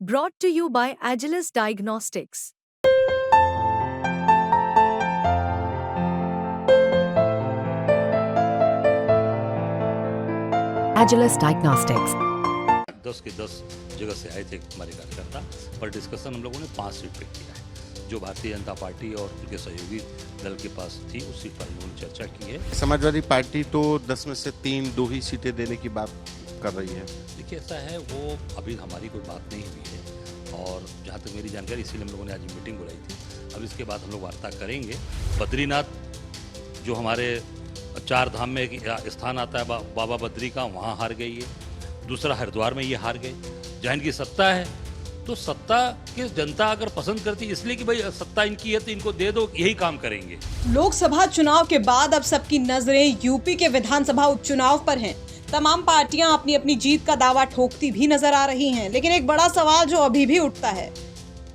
Brought to you by Agilus Diagnostics. Agilus Diagnostics. 10 के 10 जगह से आए थे हमारे कार्यकर्ता, पर डिस्कशन हम लोगों ने 5 सीट पे किया है। जो भारतीय जनता पार्टी और उनके सहयोगी दल के पास थी उस सीट पर हम लोगों ने चर्चा की है। समाजवादी पार्टी तो 10 में से 2 ही सीटें देने की बात कर रही है। देखिए, ऐसा है, वो अभी हमारी कोई बात नहीं हुई है और जहाँ तक मेरी जानकारी, इसीलिए हम लोगों ने आज मीटिंग बुलाई थी। अब इसके बाद हम लोग वार्ता करेंगे। बद्रीनाथ जो हमारे 4 धाम में एक स्थान आता है बाबा बद्री का, वहाँ हार गई है। दूसरा हरिद्वार में ये हार गए। जहाँ इनकी सत्ता है, तो सत्ता की जनता अगर पसंद करती, इसलिए कि भाई सत्ता इनकी है तो इनको दे दो, यही काम करेंगे। लोकसभा चुनाव के बाद अब सबकी नजरें यूपी के विधानसभा उपचुनाव पर हैं। तमाम पार्टियां अपनी अपनी जीत का दावा ठोकती भी नजर आ रही हैं, लेकिन एक बड़ा सवाल जो अभी भी उठता है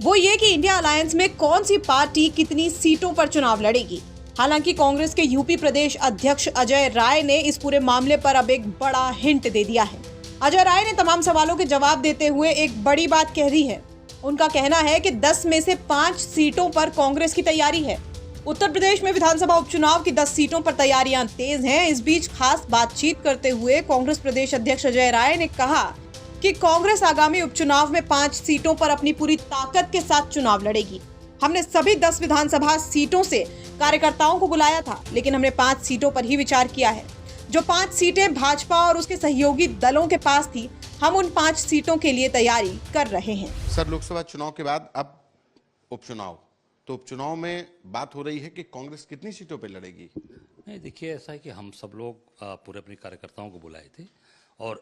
वो ये कि इंडिया अलायंस में कौन सी पार्टी कितनी सीटों पर चुनाव लड़ेगी। हालांकि कांग्रेस के यूपी प्रदेश अध्यक्ष अजय राय ने इस पूरे मामले पर अब एक बड़ा हिंट दे दिया है। अजय राय ने तमाम सवालों के जवाब देते हुए एक बड़ी बात कह दी है। उनका कहना है कि 10 में से 5 सीटों पर कांग्रेस की तैयारी है। उत्तर प्रदेश में विधानसभा उपचुनाव की 10 सीटों पर तैयारियां तेज हैं। इस बीच खास बातचीत करते हुए कांग्रेस प्रदेश अध्यक्ष अजय राय ने कहा कि कांग्रेस आगामी उपचुनाव में 5 सीटों पर अपनी पूरी ताकत के साथ चुनाव लड़ेगी। हमने सभी 10 विधानसभा सीटों से कार्यकर्ताओं को बुलाया था, लेकिन हमने 5 सीटों पर ही विचार किया है। जो 5 सीटें भाजपा और उसके सहयोगी दलों के पास थी, हम उन 5 सीटों के लिए तैयारी कर रहे हैं। सर, लोकसभा चुनाव के बाद अब उपचुनाव, तो उपचुनाव में बात हो रही है कि कांग्रेस कितनी सीटों पे लड़ेगी? नहीं, देखिए, ऐसा है कि हम सब लोग पूरे अपने कार्यकर्ताओं को बुलाए थे और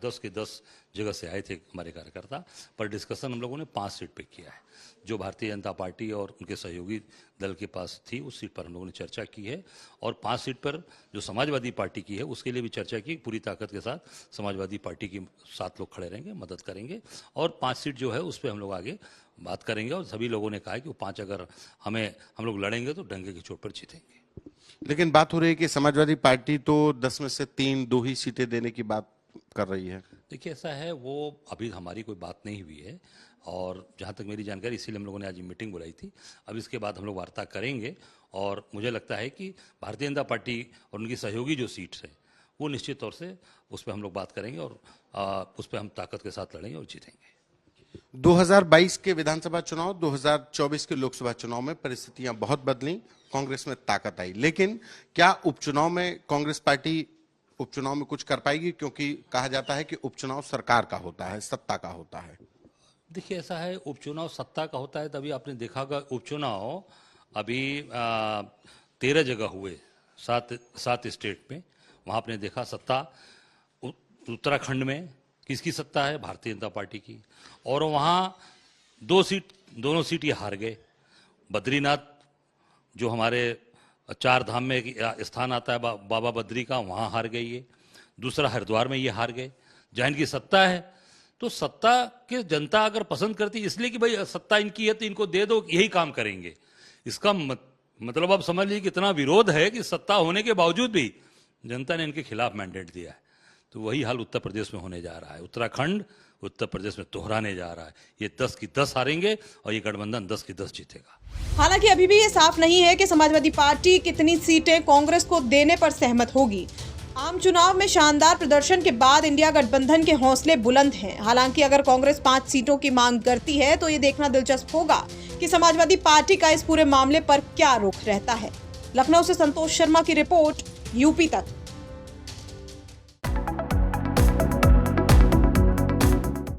10 के 10 जगह से आए थे हमारे कार्यकर्ता, पर डिस्कशन हम लोगों ने 5 सीट पे किया है। जो भारतीय जनता पार्टी और उनके सहयोगी दल के पास थी उस सीट पर हम लोगों ने चर्चा की है और 5 सीट पर जो समाजवादी पार्टी की है उसके लिए भी चर्चा की। पूरी ताकत के साथ समाजवादी पार्टी के साथ लोग खड़े रहेंगे, मदद करेंगे और 5 सीट जो है उस पर हम लोग आगे बात करेंगे। और सभी लोगों ने कहा है कि वो 5 अगर हम लोग लड़ेंगे तो डंके की चोट पर जीतेंगे। लेकिन बात हो रही है कि समाजवादी पार्टी तो 10 में से 2 ही सीटें देने की बात कर रही है। देखिए, ऐसा है, वो अभी हमारी कोई बात नहीं हुई है और जहाँ तक मेरी जानकारी, इसीलिए हम लोगों ने आज मीटिंग बुलाई थी। अब इसके बाद हम लोग वार्ता करेंगे और मुझे लगता है कि भारतीय जनता पार्टी और उनकी सहयोगी जो सीट्स हैं वो निश्चित तौर से उस पर हम लोग बात करेंगे और उस पर हम ताकत के साथ लड़ेंगे और जीतेंगे। 2022 के विधानसभा चुनाव, 2024 के लोकसभा चुनाव में परिस्थितियां बहुत बदली, कांग्रेस में ताकत आई, लेकिन क्या उपचुनाव में कांग्रेस पार्टी उपचुनाव में कुछ कर पाएगी? क्योंकि कहा जाता है कि उपचुनाव सरकार का होता है, सत्ता का होता है। देखिए, ऐसा है, उपचुनाव सत्ता का होता है। तभी आपने देखा कि उपचुनाव अभी 13 जगह हुए, 7 स्टेट में। वहाँ आपने देखा सत्ता उत्तराखंड में किसकी सत्ता है? भारतीय जनता पार्टी की। और वहाँ दोनों सीट ये हार गए। बद्रीनाथ जो हमारे 4 धाम में एक स्थान आता है बाबा बद्री का, वहाँ हार गई है। दूसरा हरिद्वार में ये हार गए। जहाँ इनकी सत्ता है, तो सत्ता की जनता अगर पसंद करती, इसलिए कि भाई सत्ता इनकी है तो इनको दे दो, यही काम करेंगे। इसका मतलब आप समझ लीजिए कितना विरोध है कि सत्ता होने के बावजूद भी जनता ने इनके खिलाफ मैंडेट दिया है। तो वही हाल उत्तर प्रदेश में होने जा रहा है। उत्तराखंड उत्तर प्रदेश में दोहराने जा रहा है। ये 10 की 10 हारेंगे और ये गठबंधन 10 की 10 जीतेगा। हालांकि अभी भी ये साफ नहीं है कि समाजवादी पार्टी कितनी सीटें कांग्रेस को देने पर सहमत होगी। आम चुनाव में शानदार प्रदर्शन के बाद इंडिया गठबंधन के हौसले बुलंद हैं। हालांकि अगर कांग्रेस 5 सीटों की मांग करती है तो ये देखना दिलचस्प होगा कि समाजवादी पार्टी का इस पूरे मामले पर क्या रुख रहता है। लखनऊ से संतोष शर्मा की रिपोर्ट, यूपी तक।